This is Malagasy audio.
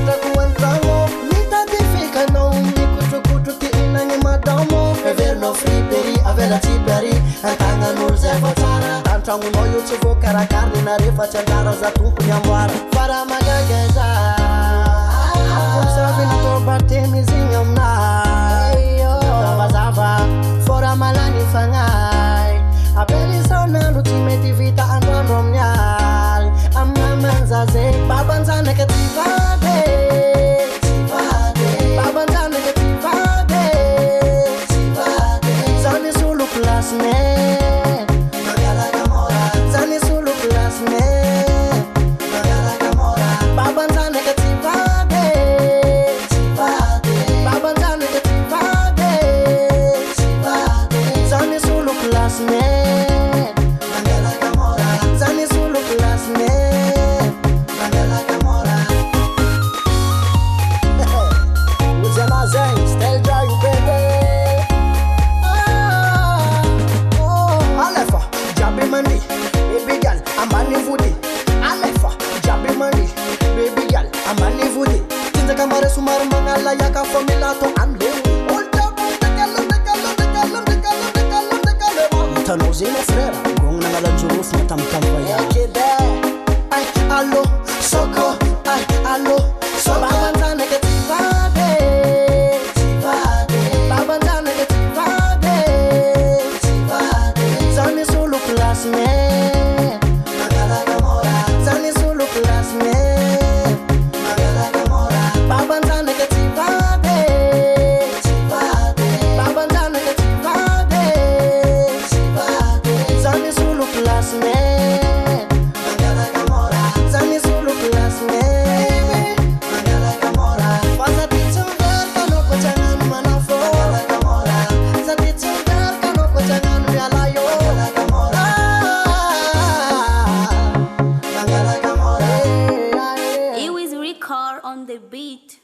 trakuantrano mitadifikanao mikotrokotro ty inagny madamo everinao fripery avela tsipary antagnan'olo zay fa tsara antragnonao io tsy voakarakariny na rehefa tsy anjara za tompony amboara fara magaga za savinatorbatemizigny aminay zavazava fora malany fagnay apelisonandro tsy mety vita androandro amin'ny aly amamanzazay babanjanaka tsy vady babanjanaka tsy vady zany solo plasne zany solo plasne babanjanaka tsy vady babanjanaka tsy vady zany solo plasne zany solo plasne Kamare sumar mangala ya ka famila to ando olta de tano zina frera gong na ngala juruf na tam ya kede ay allo soko ay allo so babantana ke tivade babantana ke tivade zani solo plasne zani solo plasne babanzana ke tivade babanzana ke tivade zani solo plasne zani solo plasne faza titsongar kano ko jangan manafo za titsongar kano ko jangan yalayo It was record on the beat.